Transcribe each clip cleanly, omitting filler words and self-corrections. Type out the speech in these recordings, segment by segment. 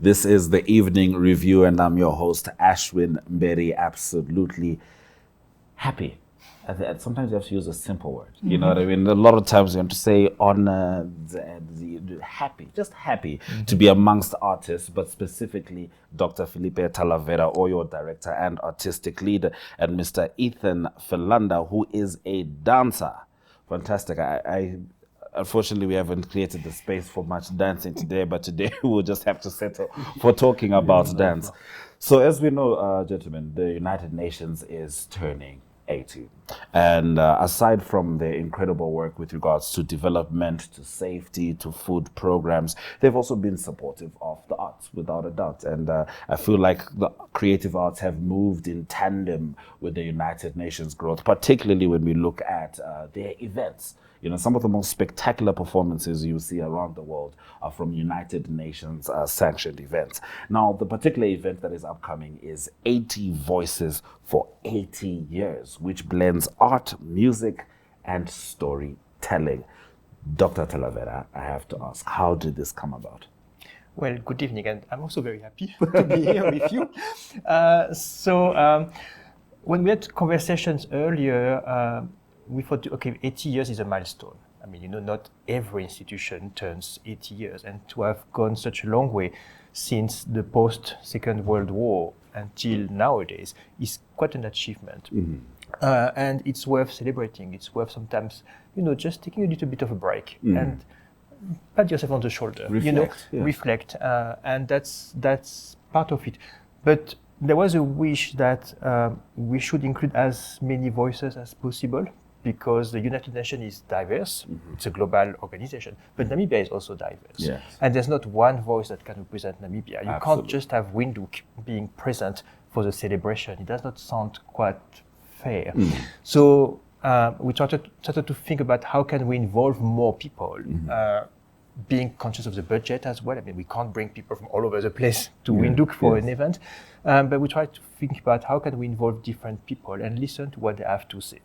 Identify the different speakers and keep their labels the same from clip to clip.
Speaker 1: This is the Evening Review, and I'm your host, Ashwin Mberi. Absolutely happy. Sometimes you have to use a simple word. You know what I mean? A lot of times you have to say honored, happy, just happy to be amongst artists, but specifically Dr. Philippe Talavera, OYO Director and Artistic Lead, and Mr. Ethan Philander, who is a dancer. Fantastic. Unfortunately, we haven't created the space for much dancing today, but today we'll just have to settle for talking about dance. So as we know, gentlemen, the United Nations is turning 80. And aside from their incredible work with regards to development, to safety, to food programs, they've also been supportive of the arts, without a doubt. And I feel like the creative arts have moved in tandem with the United Nations growth, particularly when we look at their events. You know, some of the most spectacular performances you see around the world are from United Nations sanctioned events. Now, the particular event that is upcoming is 80 Voices for 80 Years, which blends art, music, and storytelling. Dr. Talavera, I have to ask, how did this come about?
Speaker 2: Well, good evening, and I'm also very happy to be here with you. When we had conversations earlier, we thought, okay, 80 years is a milestone. I mean, not every institution turns 80 years, and to have gone such a long way since the post-Second World War until nowadays is quite an achievement. And it's worth celebrating. It's worth sometimes, just taking a little bit of a break and pat yourself on the shoulder, reflect, and that's part of it. But there was a wish that we should include as many voices as possible, because the United Nations is diverse. It's a global organization, but Namibia is also diverse.
Speaker 1: Yes.
Speaker 2: And there's not one voice that can represent Namibia. You can't just have Windhoek being present for the celebration. It does not sound quite fair. So we started to think about how can we involve more people, being conscious of the budget as well. I mean, we can't bring people from all over the place to Windhoek for an event, but we try to think about how can we involve different people and listen to what they have to say.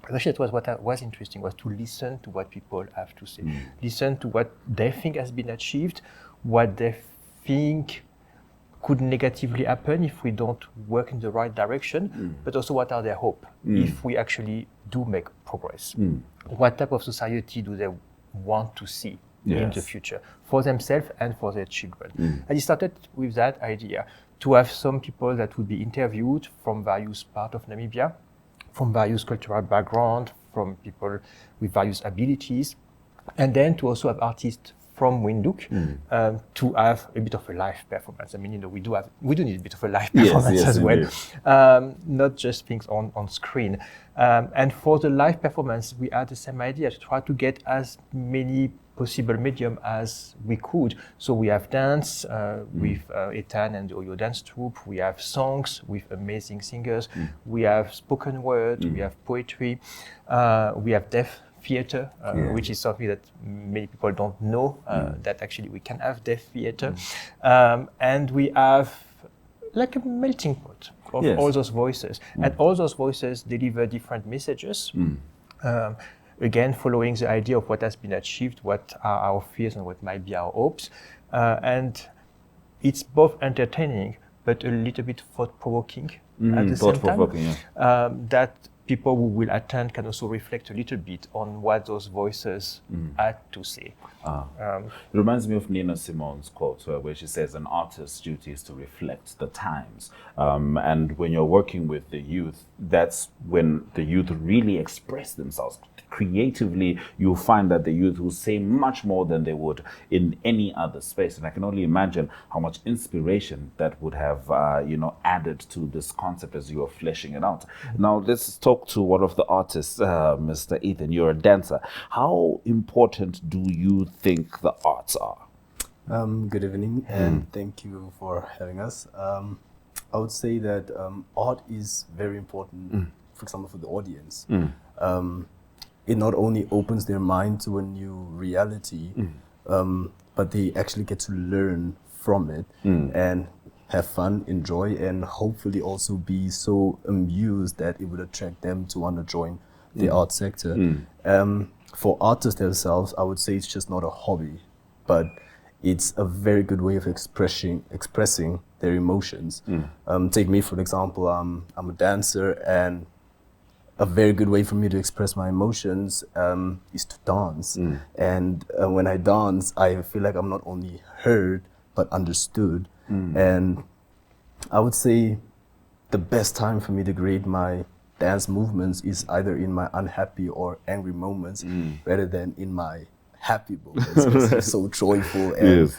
Speaker 2: Actually, that was what was interesting, was to listen to what people have to say, listen to what they think has been achieved, what they think could negatively happen if we don't work in the right direction, but also what are their hopes if we actually do make progress. What type of society do they want to see in the future for themselves and for their children? And it started with that idea to have some people that would be interviewed from various parts of Namibia, from various cultural backgrounds, from people with various abilities, and then to also have artists from Windhoek to have a bit of a live performance. I mean, we do need a bit of a live performance as well, not just things on screen. And for the live performance, we had the same idea to try to get as many possible medium as we could. So we have dance with Ethan and the OYO dance troupe. We have songs with amazing singers. We have spoken word. We have poetry. We have deaf theater, which is something that many people don't know, that actually we can have deaf theater. And we have like a melting pot of all those voices. And all those voices deliver different messages. Again, following the idea of what has been achieved, what are our fears and what might be our hopes. And it's both entertaining, but a little bit thought-provoking at the same time. That people who will attend can also reflect a little bit on what those voices had to say.
Speaker 1: It reminds me of Nina Simone's quote where she says, an artist's duty is to reflect the times. And when you're working with the youth, that's when the youth really express themselves. Creatively, you'll find that the youth will say much more than they would in any other space. And I can only imagine how much inspiration that would have, added to this concept as you are fleshing it out. Now, let's talk to one of the artists, Mr. Ethan. You're a dancer. How important do you think the arts are?
Speaker 3: Good evening, and thank you for having us. I would say that art is very important, for example, for the audience. It not only opens their mind to a new reality, but they actually get to learn from it and have fun, enjoy, and hopefully also be so amused that it would attract them to want to join the art sector. For artists themselves, I would say it's just not a hobby, but it's a very good way of expressing their emotions. Take me for example. I'm a dancer, and a very good way for me to express my emotions is to dance. And when I dance, I feel like I'm not only heard but understood. And I would say the best time for me to create my dance movements is either in my unhappy or angry moments rather than in my happy moments, because it's so joyful. And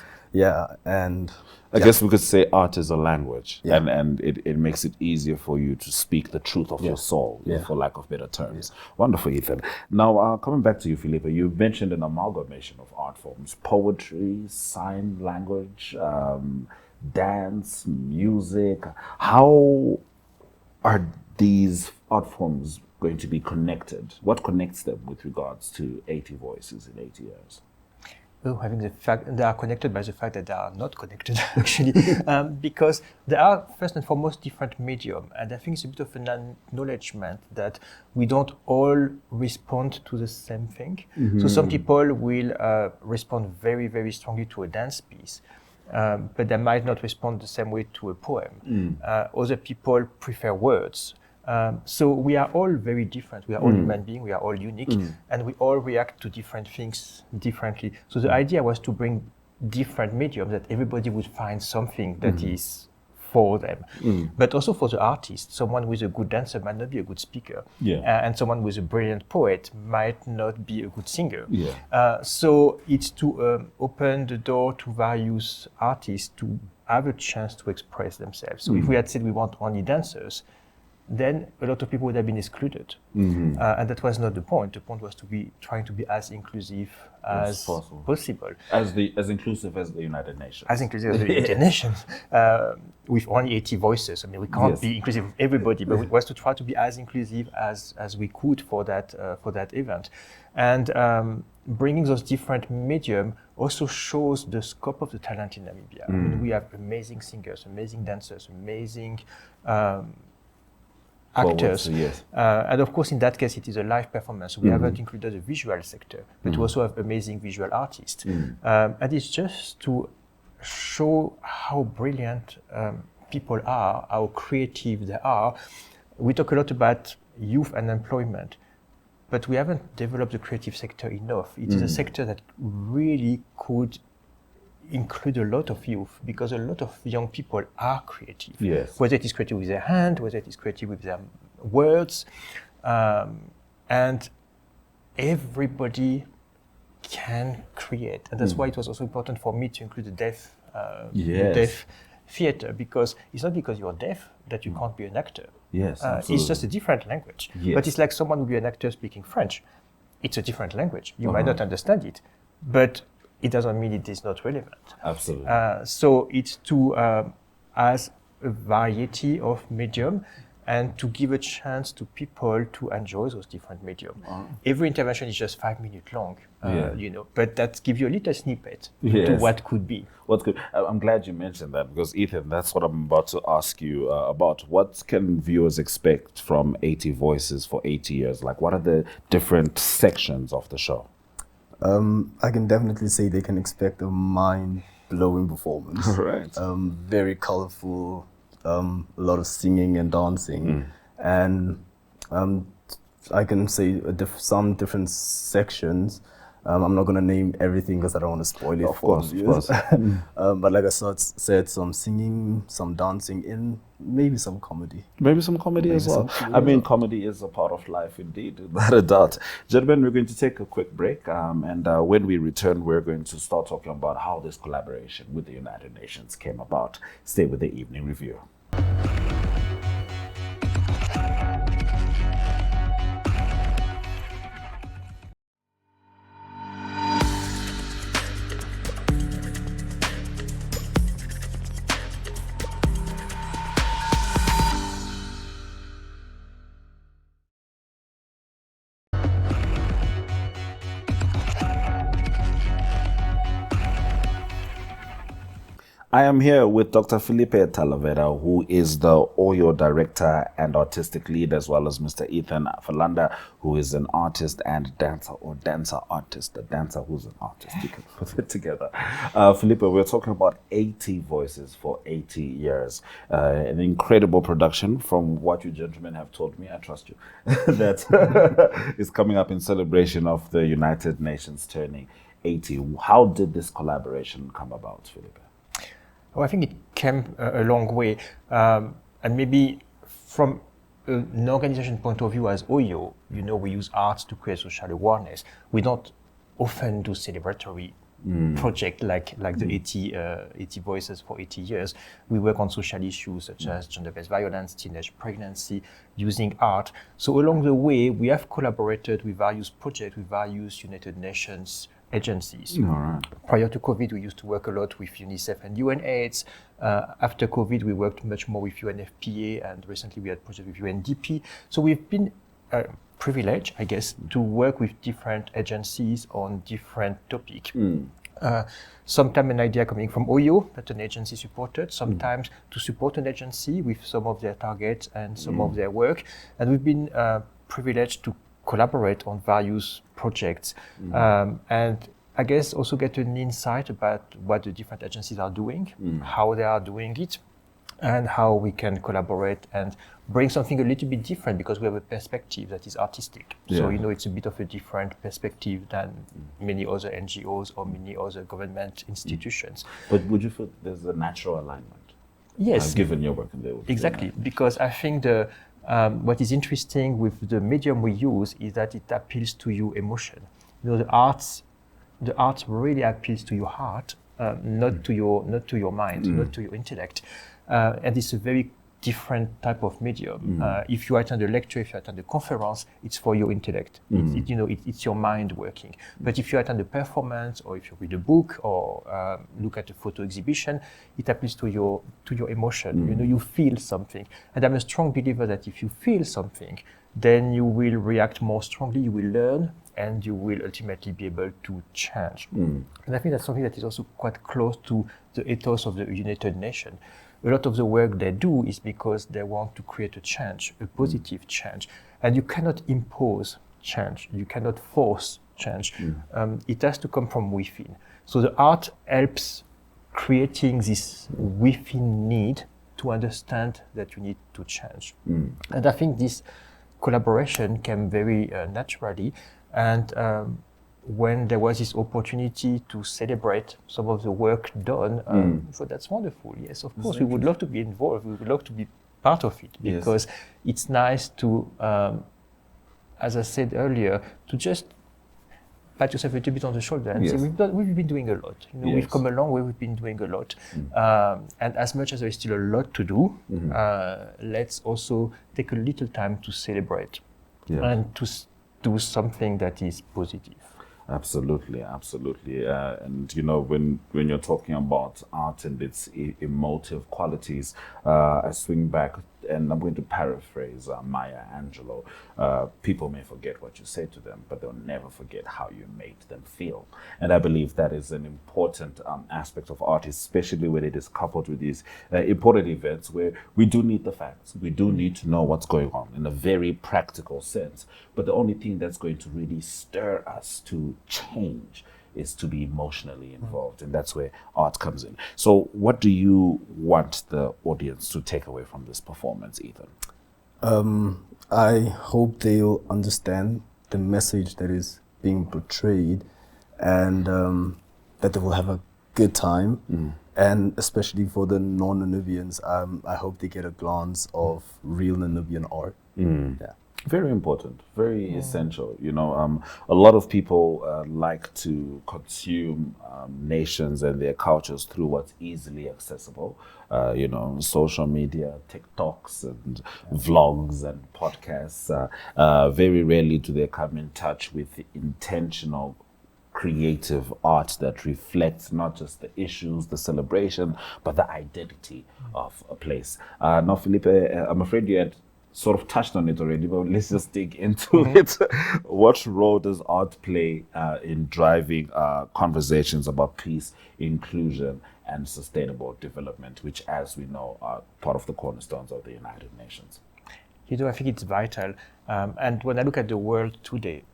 Speaker 3: and
Speaker 1: I guess we could say art is a language,
Speaker 3: Yeah.
Speaker 1: and it makes it easier for you to speak the truth of your soul, for lack of better terms. Wonderful, Ethan. Now, coming back to you, Philippe, you mentioned an amalgamation of art forms: poetry, sign language, dance, music. How are these art forms going to be connected? What connects them with regards to 80 voices in 80 years?
Speaker 2: Oh, having the fact they are connected by the fact that they are not connected, actually, because they are first and foremost different medium, and I think it's a bit of an acknowledgement that we don't all respond to the same thing. So some people will respond very, very strongly to a dance piece, but they might not respond the same way to a poem. Other people prefer words. So we are all very different. We are all human beings. We are all unique, and we all react to different things differently. So the idea was to bring different mediums that everybody would find something that is for them, but also for the artist. Someone who is a good dancer might not be a good speaker, and someone who is a brilliant poet might not be a good singer. So it's to open the door to various artists to have a chance to express themselves. So if we had said we want only dancers, then a lot of people would have been excluded. And that was not the point. The point was to be trying to be as inclusive as possible.
Speaker 1: As inclusive as the United Nations.
Speaker 2: As inclusive as the United Nations, with only 80 voices. I mean, we can't be inclusive of everybody, but it was to try to be as inclusive as we could for that event. And bringing those different medium also shows the scope of the talent in Namibia. I mean, we have amazing singers, amazing dancers, amazing actors. And of course, in that case, it is a live performance. We haven't included the visual sector, but we also have amazing visual artists. And it's just to show how brilliant people are, how creative they are. We talk a lot about youth and employment, but we haven't developed the creative sector enough. It is a sector that really could include a lot of youth, because a lot of young people are creative. Whether it is creative with their hand, whether it is creative with their words, and everybody can create. And that's why it was also important for me to include the deaf theater, because it's not because you're deaf that you can't be an actor. It's just a different language. But it's like someone will be an actor speaking French. It's a different language. You might not understand it, but it doesn't mean it is not relevant.
Speaker 1: Absolutely.
Speaker 2: So it's to as a variety of medium, and to give a chance to people to enjoy those different medium. Every intervention is just 5 minutes long, but that gives you a little snippet to what could be.
Speaker 1: What's good? I'm glad you mentioned that, because Ethan, that's what I'm about to ask you about. What can viewers expect from 80 Voices for 80 years? Like, what are the different sections of the show?
Speaker 3: I can definitely say they can expect a mind-blowing performance.
Speaker 1: Right.
Speaker 3: Very colorful, a lot of singing and dancing, and I can say some different sections. I'm not going to name everything because I don't want to spoil it.
Speaker 1: Of course.
Speaker 3: But like I said, some singing, some dancing, and maybe some comedy.
Speaker 1: Maybe some comedy as well. I mean, comedy is a part of life indeed, without a doubt. Gentlemen, we're going to take a quick break. And when we return, we're going to start talking about how this collaboration with the United Nations came about. Stay with the Evening Review. I am here with Dr. Philippe Talavera, who is the OYO Director and Artistic Lead, as well as Mr. Ethan Philander, who is an artist and dancer, or dancer artist, a dancer who's an artist. You can put it together. Philippe, we're talking about 80 voices for 80 years. An incredible production from what you gentlemen have told me, I trust you, that is coming up in celebration of the United Nations turning 80. How did this collaboration come about, Philippe?
Speaker 2: Well, I think it came a long way. And maybe from an organization point of view as OYO, we use arts to create social awareness. We don't often do celebratory project like the 80 Voices for 80 years. We work on social issues such as gender-based violence, teenage pregnancy, using art. So along the way, we have collaborated with various projects, with various United Nations agencies.
Speaker 1: Right.
Speaker 2: Prior to COVID, we used to work a lot with UNICEF and UNAIDS. After COVID, we worked much more with UNFPA, and recently we had projects with UNDP. So we've been privileged, I guess, to work with different agencies on different topics. Sometimes an idea coming from OYO that an agency supported, sometimes to support an agency with some of their targets and some of their work. And we've been privileged to collaborate on various projects, and I guess also get an insight about what the different agencies are doing, how they are doing it, and how we can collaborate and bring something a little bit different, because we have a perspective that is artistic. So it's a bit of a different perspective than many other NGOs or many other government institutions.
Speaker 1: But would you feel there's a natural alignment?
Speaker 2: Yes.
Speaker 1: Given your work in there.
Speaker 2: Exactly, because I think what is interesting with the medium we use is that it appeals to your emotion. The arts really appeals to your heart, not to your mind, not to your intellect, and it's a very different type of medium. If you attend a lecture, if you attend a conference, it's for your intellect. It's your mind working. But if you attend a performance, or if you read a book, or look at a photo exhibition, it appeals to your emotion. You feel something. And I'm a strong believer that if you feel something, then you will react more strongly, you will learn, and you will ultimately be able to change. And I think that's something that is also quite close to the ethos of the United Nations. A lot of the work they do is because they want to create a change, a positive change. And you cannot impose change. You cannot force change. It has to come from within. So the art helps creating this within need to understand that you need to change. And I think this collaboration came very naturally. And when there was this opportunity to celebrate some of the work done, so that's wonderful. Yes, of course, we would love to be involved. We would love to be part of it, because it's nice to, as I said earlier, to just pat yourself a little bit on the shoulder and say, we've been doing a lot. We've come a long way, we've been doing a lot. And as much as there is still a lot to do, let's also take a little time to celebrate and to do something that is positive.
Speaker 1: Absolutely. And when you're talking about art and its emotive qualities, I swing back and I'm going to paraphrase Maya Angelou. People may forget what you say to them, but they'll never forget how you made them feel. And I believe that is an important aspect of art, especially when it is coupled with these important events where we do need the facts. We do need to know what's going on in a very practical sense. But the only thing that's going to really stir us to change is to be emotionally involved, and that's where art comes in. So what do you want the audience to take away from this performance, Ethan?
Speaker 3: I hope they'll understand the message that is being portrayed, and that they will have a good time. And especially for the non-Namibians, I hope they get a glance of real Namibian art.
Speaker 1: Very important, very essential. A lot of people like to consume nations and their cultures through what's easily accessible. Social media, TikToks and vlogs and podcasts. Very rarely do they come in touch with the intentional creative art that reflects not just the issues, the celebration, but the identity of a place. Now, Philippe, I'm afraid you had sort of touched on it already, but let's just dig into it. What role does art play in driving conversations about peace, inclusion, and sustainable development, which, as we know, are part of the cornerstones of the United Nations?
Speaker 2: I think it's vital. And when I look at the world today,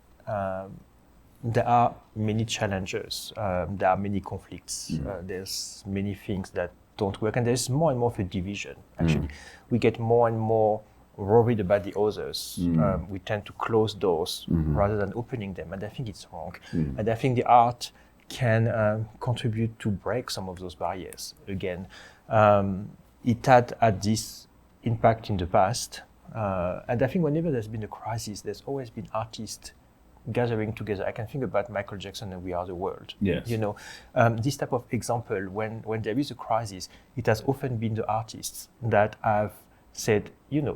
Speaker 2: there are many challenges. There are many conflicts. There's many things that don't work, and there's more and more of a division. Actually, we get more and more worried about the others. We tend to close doors rather than opening them, and I think it's wrong. And I think the art can contribute to break some of those barriers. Again, it had this impact in the past, and I think whenever there's been a crisis, there's always been artists gathering together. I can think about Michael Jackson and We Are the World.
Speaker 1: Yes.
Speaker 2: This type of example, when there is a crisis, it has often been the artists that have said,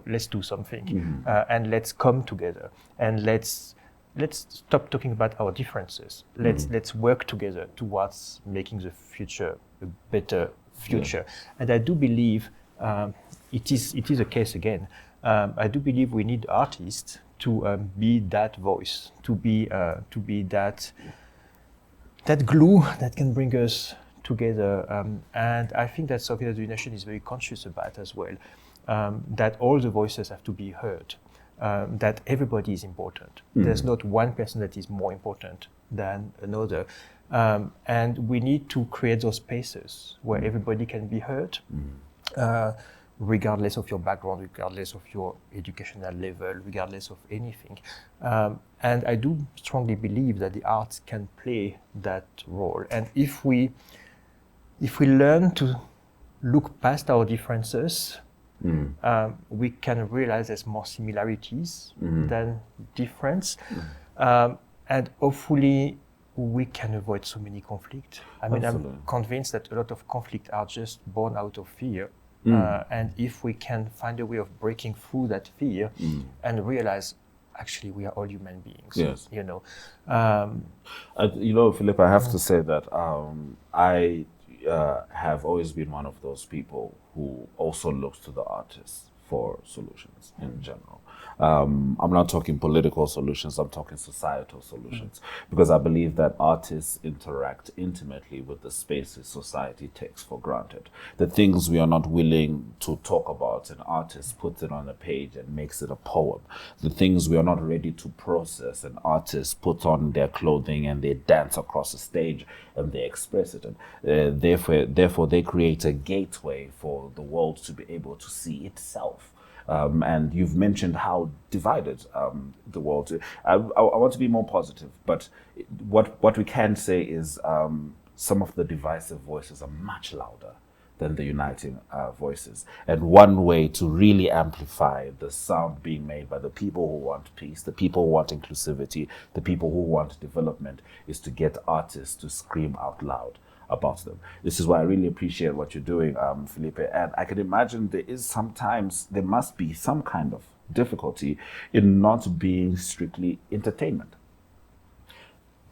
Speaker 2: let's do something, and let's come together, and let's stop talking about our differences. Let's work together towards making the future a better future. And I do believe it is a case again. I do believe we need artists to be that voice, to be that glue that can bring us together. And I think that's something that the nation is very conscious about as well. That all the voices have to be heard. That everybody is important. There's not one person that is more important than another. And we need to create those spaces where everybody can be heard, regardless of your background, regardless of your educational level, regardless of anything. And I do strongly believe that the arts can play that role. And if we learn to look past our differences, we can realize there's more similarities than difference. And hopefully we can avoid so many conflicts. I mean,
Speaker 1: Absolutely.
Speaker 2: I'm convinced that a lot of conflict are just born out of fear. And if we can find a way of breaking through that fear and realize, actually, we are all human beings.
Speaker 1: Yes.
Speaker 2: Philippe,
Speaker 1: I have to say that I have always been one of those people who also looks to the artists for solutions in general. I'm not talking political solutions, I'm talking societal solutions, because I believe that artists interact intimately with the spaces society takes for granted. The things we are not willing to talk about, an artist puts it on a page and makes it a poem. The things we are not ready to process, an artist puts on their clothing and they dance across the stage and they express it. And therefore, they create a gateway for the world to be able to see itself. And you've mentioned how divided the world is. I want to be more positive, but what we can say is some of the divisive voices are much louder than the uniting voices. And one way to really amplify the sound being made by the people who want peace, the people who want inclusivity, the people who want development, is to get artists to scream out loud about them. This is why I really appreciate what you're doing, Philippe. And I can imagine there must be some kind of difficulty in not being strictly entertainment.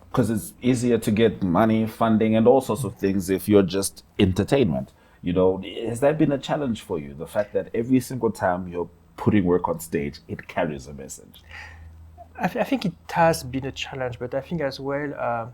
Speaker 1: Because it's easier to get money, funding, and all sorts of things if you're just entertainment. Has that been a challenge for you? The fact that every single time you're putting work on stage, it carries a message.
Speaker 2: I think it has been a challenge, but I think as well,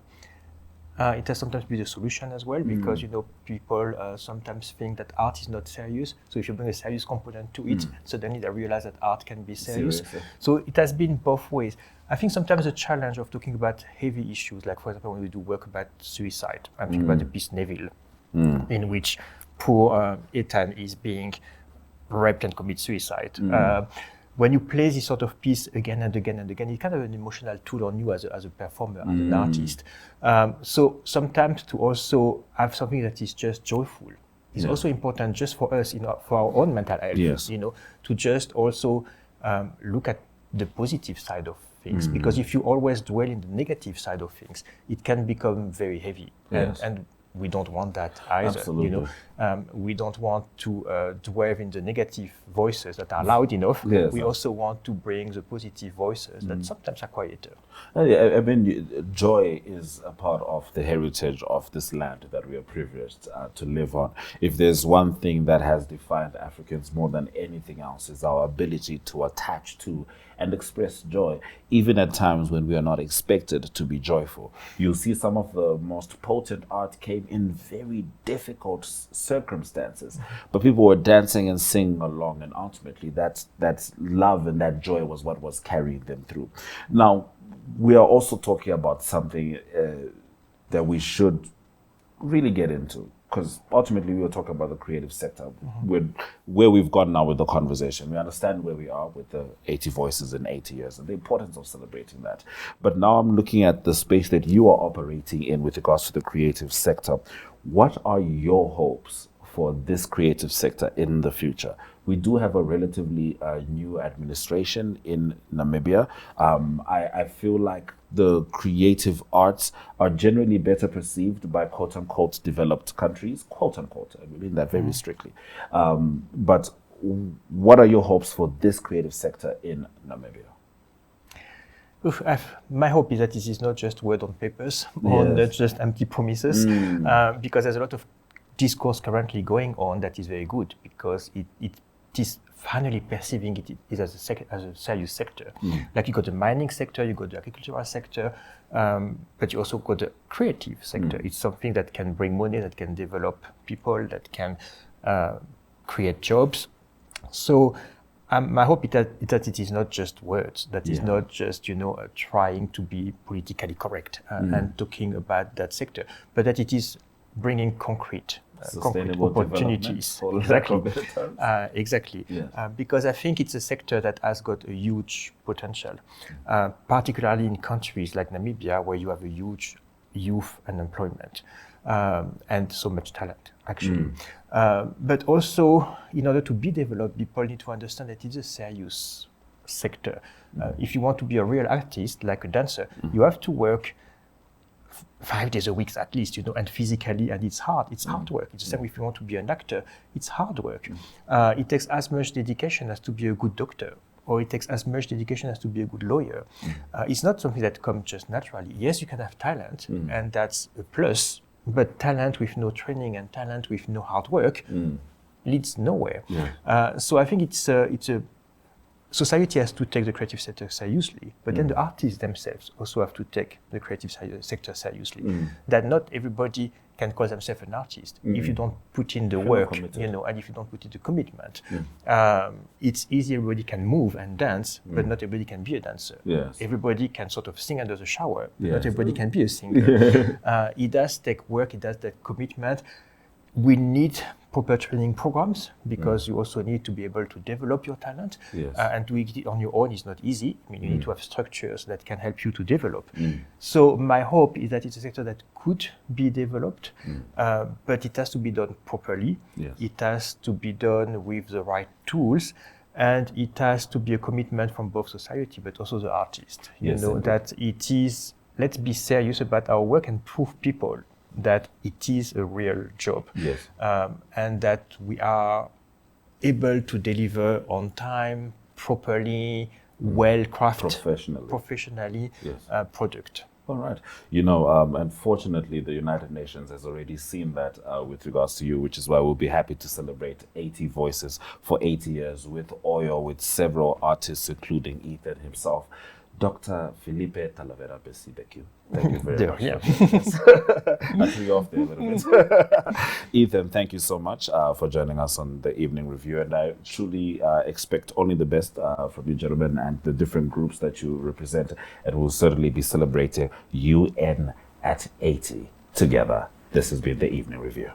Speaker 2: it has sometimes been a solution as well, because people sometimes think that art is not serious. So if you bring a serious component to it, suddenly they realize that art can be serious. So it has been both ways. I think sometimes the challenge of talking about heavy issues, like for example when we do work about suicide, I'm thinking about the piece Neville, in which poor Ethan is being raped and commits suicide. When you play this sort of piece again and again and again, it's kind of an emotional tool on you as a performer, as an artist. So sometimes to also have something that is just joyful is also important, just for us, for our own mental health. To just also look at the positive side of things, because if you always dwell in the negative side of things, it can become very heavy, and we don't want that either.
Speaker 1: Absolutely.
Speaker 2: We don't want to dwell in the negative voices that are loud enough.
Speaker 1: Yes.
Speaker 2: We also want to bring the positive voices that sometimes are quieter.
Speaker 1: I mean, joy is a part of the heritage of this land that we are privileged to live on. If there's one thing that has defined Africans more than anything else, is our ability to attach to and express joy, even at times when we are not expected to be joyful. You'll see some of the most potent art came in very difficult circumstances, but people were dancing and singing along, and ultimately that love and that joy was what was carrying them through. Now, we are also talking about something that we should really get into, because ultimately we were talking about the creative sector. Where we've gone now with the conversation, we understand where we are with the 80 voices in 80 years and the importance of celebrating that. But now I'm looking at the space that you are operating in with regards to the creative sector. What are your hopes for this creative sector in the future? We do have a relatively new administration in Namibia. I feel like the creative arts are generally better perceived by quote-unquote developed countries, quote-unquote, I mean that very strictly. But what are your hopes for this creative sector in Namibia?
Speaker 2: My hope is that this is not just word on papers, or not just empty promises, because there's a lot of discourse currently going on that is very good, because it is finally perceiving it as a serious sector. Like you got the mining sector, you got the agricultural sector, but you also got the creative sector. It's something that can bring money, that can develop people, that can create jobs. So my hope is that it is not just words, that is not just trying to be politically correct and talking about that sector, but that it is bringing concrete opportunities. Exactly. Yes. Because I think it's a sector that has got a huge potential, particularly in countries like Namibia, where you have a huge youth unemployment and so much talent, actually. But also, in order to be developed, people need to understand that it's a serious sector. If you want to be a real artist, like a dancer, you have to work 5 days a week at least, and physically, and it's hard. It's hard work. It's the same if you want to be an actor. It's hard work. It takes as much dedication as to be a good doctor, or it takes as much dedication as to be a good lawyer. It's not something that comes just naturally. Yes, you can have talent, and that's a plus, but talent with no training and talent with no hard work leads nowhere. So I think it's a society has to take the creative sector seriously, but then the artists themselves also have to take the creative sector seriously. That not everybody can call themselves an artist if you don't put in the work, and if you don't put in the commitment. It's easy, everybody can move and dance, but not everybody can be a dancer. Everybody can sort of sing under the shower, but not everybody can be a singer. It does take work, it does take commitment. We need proper training programs, because you also need to be able to develop your talent. And doing it on your own is not easy. I mean, you need to have structures that can help you to develop. So my hope is that it's a sector that could be developed, but it has to be done properly. It has to be done with the right tools, and it has to be a commitment from both society, but also the artist. That it is, let's be serious about our work and prove people that it is a real job, and that we are able to deliver on time, properly, well-crafted, professionally product.
Speaker 1: All right. Unfortunately, the United Nations has already seen that with regards to you, which is why we'll be happy to celebrate 80 voices for 80 years with OYO, with several artists, including Ethan himself. Dr. Philippe Talavera, thank you very much. I threw you off there a little bit. Ethan, thank you so much for joining us on the Evening Review, and I truly expect only the best from you gentlemen and the different groups that you represent, and we'll certainly be celebrating UN at 80 together. This has been the Evening Review.